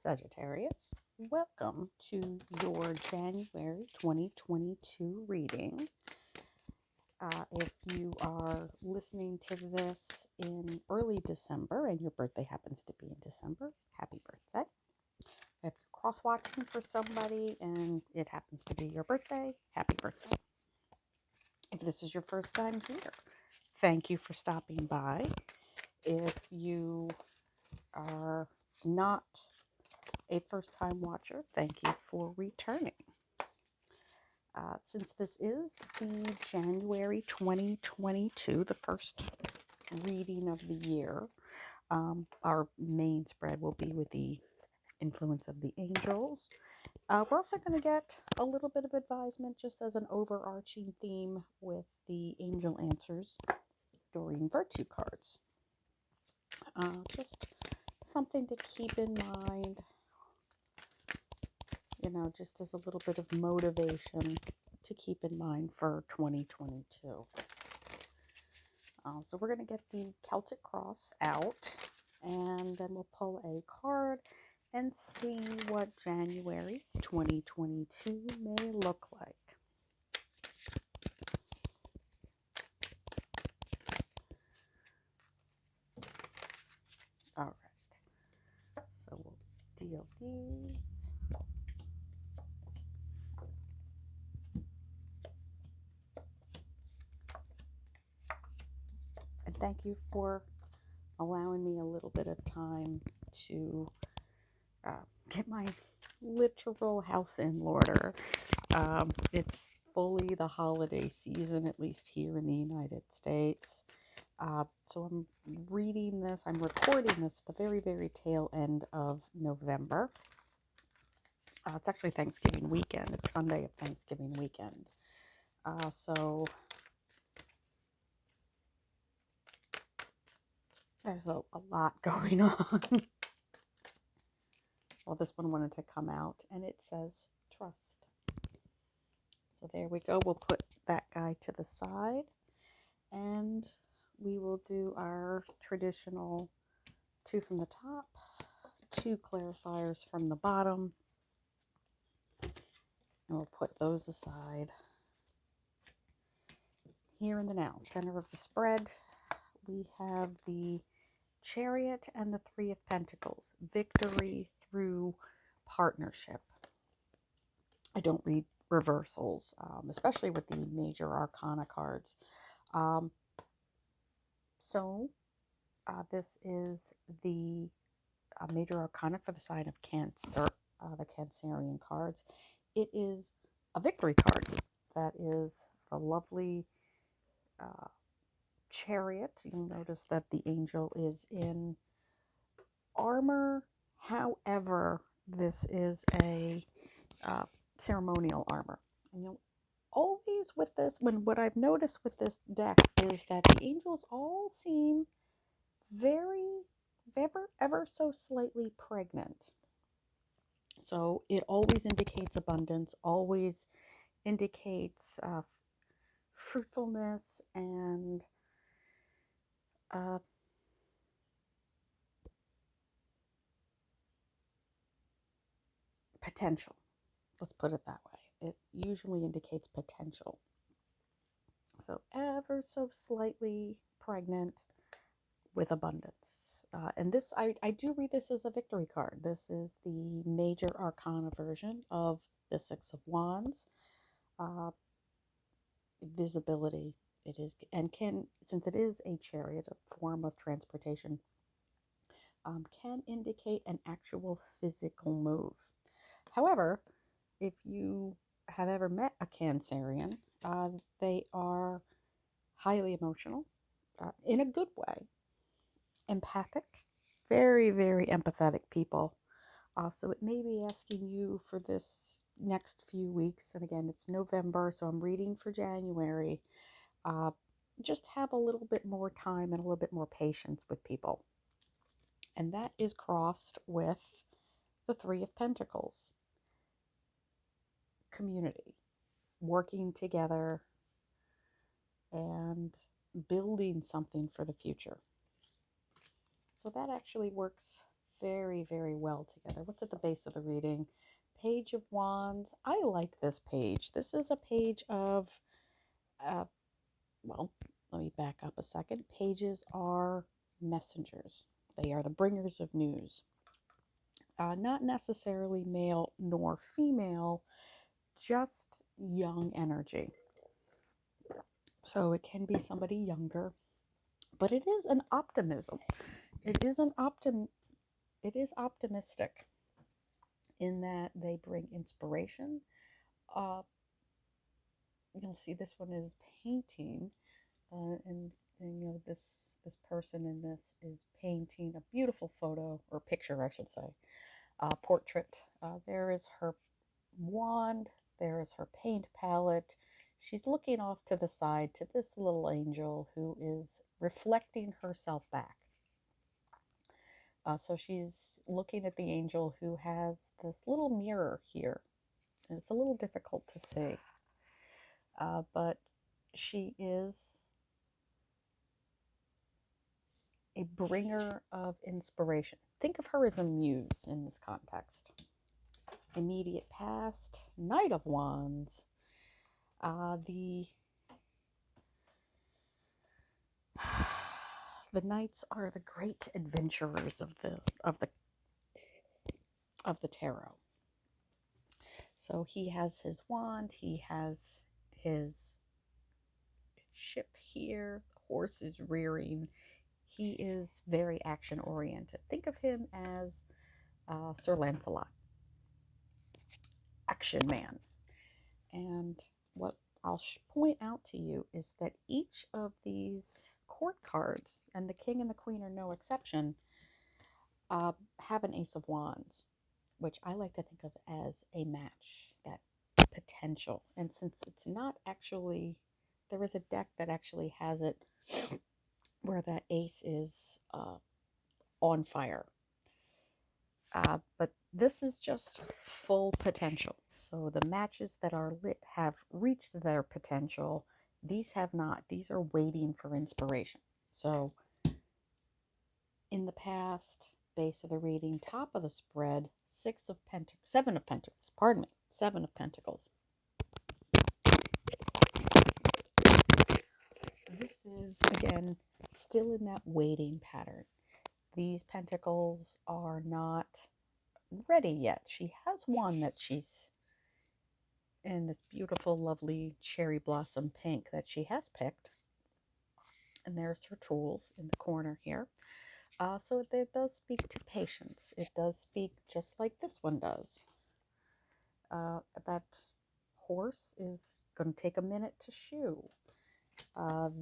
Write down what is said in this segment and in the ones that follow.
Sagittarius. Welcome to your January 2022 reading. If you are listening to this in early December and your birthday happens to be in December, happy birthday. If you're cross watching for somebody and it happens to be your birthday, happy birthday. If this is your first time here, thank you for stopping by. If you are not a first-time watcher, thank you for returning. Since this is the January 2022, the first reading of the year, our main spread will be with the influence of the angels. We're also going to get a little bit of advisement just as an overarching theme with the angel answers during virtue cards. Just something to keep in mind, just as a little bit of motivation to keep in mind for 2022. So we're going to get the Celtic Cross out, and then we'll pull a card and see what January 2022 may look like. All right, so we'll deal these. And thank you for allowing me a little bit of time to get my literal house in order. It's fully the holiday season, at least here in the United States. So I'm recording this at the very, very tail end of November. It's actually Thanksgiving weekend. It's Sunday of Thanksgiving weekend. So there's a lot going on. Well, this one wanted to come out, and it says trust. So there we go. We'll put that guy to the side, and we will do our traditional 2 from the top, 2 clarifiers from the bottom, and we'll put those aside. Here in the now, center of the spread, we have the Chariot and the 3 of Pentacles, victory through partnership. I don't read reversals, especially with the major arcana cards. So this is the major arcana for the sign of Cancer, the Cancerian cards. It is a victory card. That is the lovely Chariot. You'll notice that the angel is in armor. However, this is a ceremonial armor. And you'll always with this, what I've noticed with this deck is that the angels all seem very, ever so slightly pregnant. So it always indicates abundance, always indicates fruitfulness and potential. Let's put it that way. It usually indicates potential. So ever so slightly pregnant with abundance. And this, I do read this as a victory card. This is the major arcana version of the 6 of Wands. Visibility, it is, and since it is a chariot, a form of transportation, can indicate an actual physical move. However, if you have ever met a Cancerian, they are highly emotional, in a good way, empathic, very, very empathetic people. So it may be asking you for this next few weeks, and again, it's November, so I'm reading for January. Just have a little bit more time and a little bit more patience with people. And that is crossed with the 3 of Pentacles. Community, working together, and building something for the future. So that actually works very, very well together. What's at the base of the reading? Page of Wands. I like this page. This is a page of, uh, well, let me back up a second. Pages are messengers. They are the bringers of news. Not necessarily male nor female, just young energy. So it can be somebody younger, but it is an optimism. It is it is optimistic in that they bring inspiration. Uh, you'll see this one is painting, and this person in this is painting a beautiful photo or picture, I should say, portrait. There is her wand. There is her paint palette. She's looking off to the side to this little angel who is reflecting herself back. So she's looking at the angel who has this little mirror here. And it's a little difficult to see. But she is a bringer of inspiration. Think of her as a muse in this context. Immediate past, Knight of Wands. The the knights are the great adventurers of the tarot. So he has his wand, he has his ship here, the horse is rearing. He is very action oriented. Think of him as Sir Lancelot, action man. And what I'll point out to you is that each of these court cards, and the king and the queen are no exception, have an ace of wands, which I like to think of as a match, that potential. And since it's not actually, there is a deck that actually has it where that ace is on fire. But this is just full potential. So the matches that are lit have reached their potential. These have not. These are waiting for inspiration. So in the past, base of the reading, top of the spread, Seven of Pentacles, pardon me, Seven of Pentacles. This is, again, still in that waiting pattern. These pentacles are not ready yet. She has one that she's in this beautiful, lovely cherry blossom pink that she has picked. And there's her tools in the corner here. So it does speak to patience. It does speak just like this one does. That horse is going to take a minute to shoe.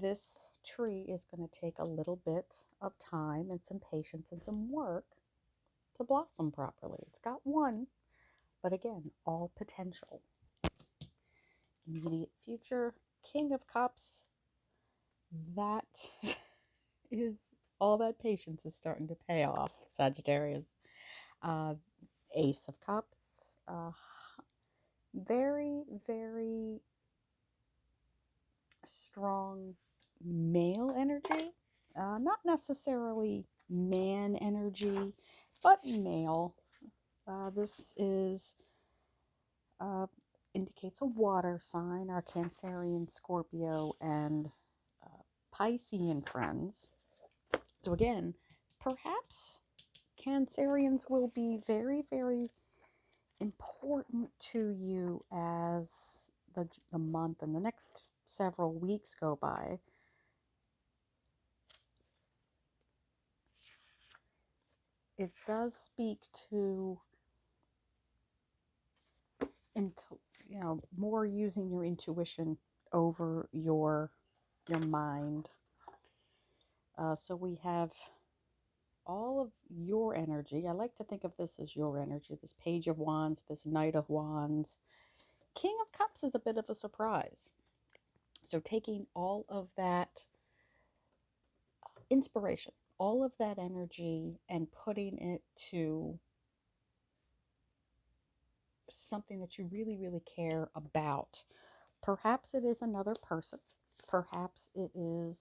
This tree is going to take a little bit of time and some patience and some work to blossom properly. It's got one, but again, all potential. Immediate future, King of Cups. That is all that patience is starting to pay off, Sagittarius. Ace of Cups. Very, very strong male energy. Not necessarily man energy, but male. This is indicates a water sign, our Cancerian, Scorpio, and Piscean friends. So again, perhaps Cancerians will be very, very important to you as the month and the next several weeks go by. It does speak to more using your intuition over your mind. So we have all of your energy. I like to think of this as your energy, this Page of Wands, this Knight of Wands. King of Cups is a bit of a surprise. So taking all of that inspiration, all of that energy, and putting it to something that you really, really care about. Perhaps it is another person. Perhaps it is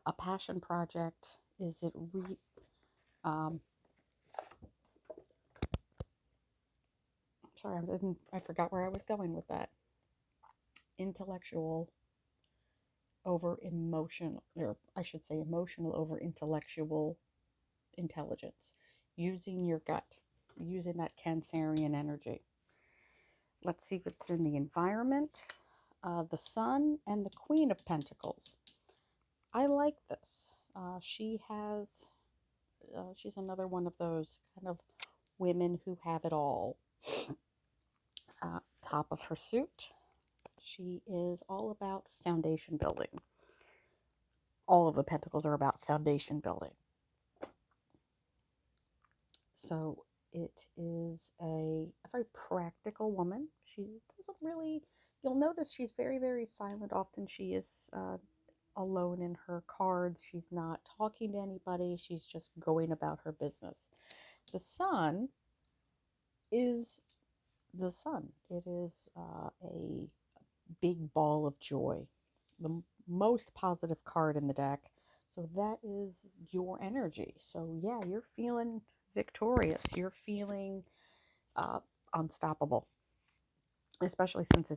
a passion project. Is it sorry, I forgot where I was going with that. Intellectual over emotional, or I should say emotional over intellectual intelligence. Using your gut, using that Cancerian energy. Let's see what's in the environment. The Sun and the Queen of Pentacles. I like this. She's another one of those kind of women who have it all. Top of her suit. She is all about foundation building. All of the pentacles are about foundation building. So it is a very practical woman. She doesn't really, you'll notice she's very, very silent. Often she is alone in her cards. She's not talking to anybody. She's just going about her business. The Sun is the Sun. It is a big ball of joy, the most positive card in the deck. So that is your energy. So yeah, you're feeling victorious. You're feeling uh, unstoppable, especially since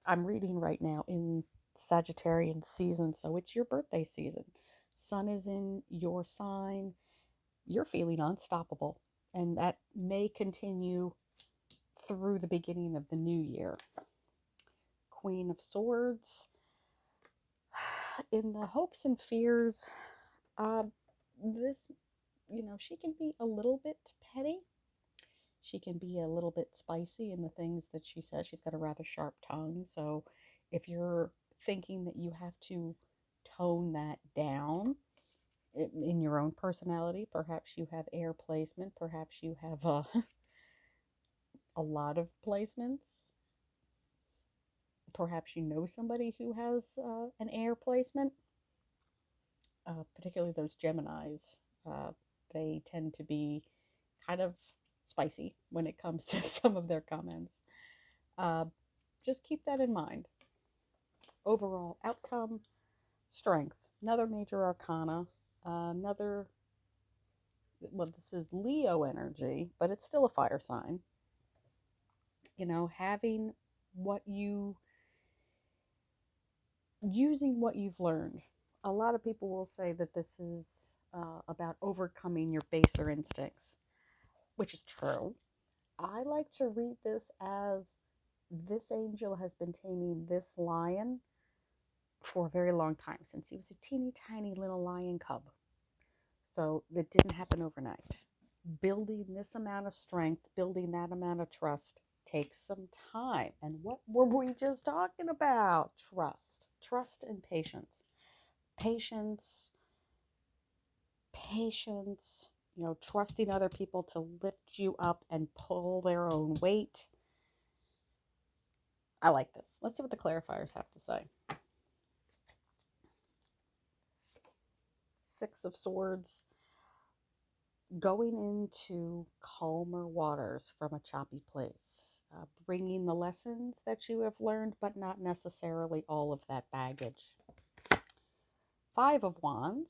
I'm reading right now in Sagittarian season, so it's your birthday season. Sun is in your sign. You're feeling unstoppable, and that may continue through the beginning of the new year. Queen of Swords. In the hopes and fears, uh, this, she can be a little bit petty. She can be a little bit spicy in the things that she says. She's got a rather sharp tongue. So if you're thinking that you have to tone that down in your own personality, perhaps you have air placement, perhaps you have a lot of placements, perhaps you know somebody who has an air placement, particularly those Geminis. Uh, they tend to be kind of spicy when it comes to some of their comments. Uh, just keep that in mind. Overall outcome, strength. Another major arcana. Another, well, this is Leo energy, but it's still a fire sign. Having what using what you've learned. A lot of people will say that this is about overcoming your baser instincts, which is true. I like to read this as this angel has been taming this lion for a very long time, since he was a teeny tiny little lion cub. So it didn't happen overnight. Building this amount of strength, building that amount of trust takes some time. And what were we just talking about? Trust and patience. Patience, patience, trusting other people to lift you up and pull their own weight. I like this. Let's see what the clarifiers have to say. Six of Swords. Going into calmer waters from a choppy place, bringing the lessons that you have learned, but not necessarily all of that baggage. Five of Wands,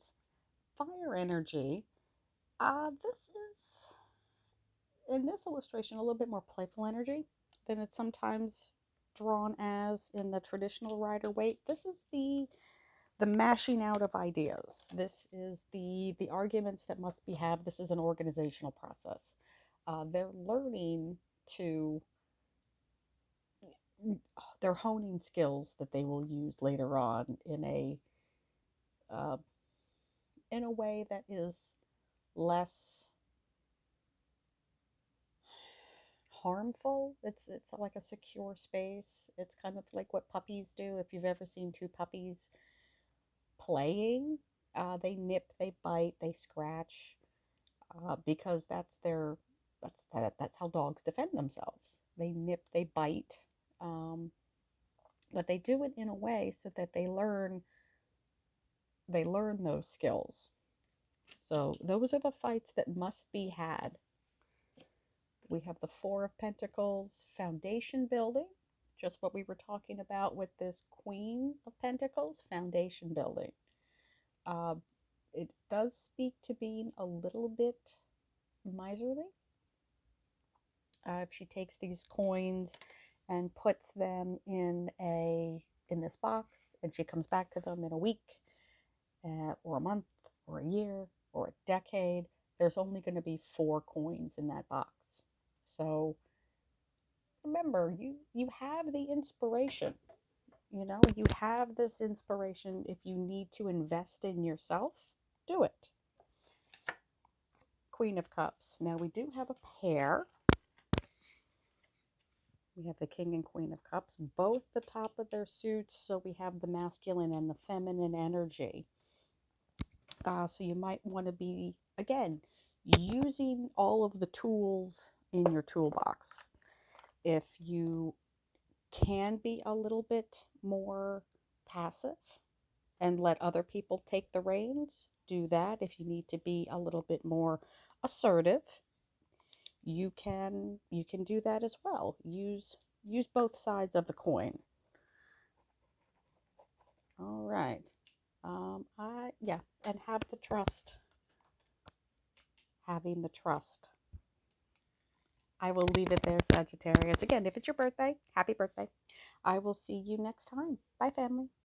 fire energy. This is, in this illustration, a little bit more playful energy than it's sometimes drawn as in the traditional Rider-Waite. This is the mashing out of ideas. This is the arguments that must be had. This is an organizational process. They're learning to, they're honing skills that they will use later on uh, in a way that is less harmful. It's like a secure space. It's kind of like what puppies do. If you've ever seen two puppies playing, they nip, they bite, they scratch, because that's how dogs defend themselves. They nip, they bite, but they do it in a way so that they learn those skills. So those are the fights that must be had. We have the Four of Pentacles, foundation building, just what we were talking about with this Queen of Pentacles, foundation building. Uh, it does speak to being a little bit miserly. if she takes these coins and puts them in this box, and she comes back to them in a week, or a month, or a year, or a decade, there's only going to be 4 coins in that box. So remember, you have the inspiration. You have this inspiration. If you need to invest in yourself, do it. Queen of Cups. Now we do have a pair. We have the King and Queen of Cups, both the top of their suits. So we have the masculine and the feminine energy. So you might want to be, again, using all of the tools in your toolbox. If you can be a little bit more passive and let other people take the reins, do that. If you need to be a little bit more assertive, you can do that as well. Use both sides of the coin. All right. And have the trust. Having the trust. I will leave it there, Sagittarius. Again, if it's your birthday, happy birthday. I will see you next time. Bye, family.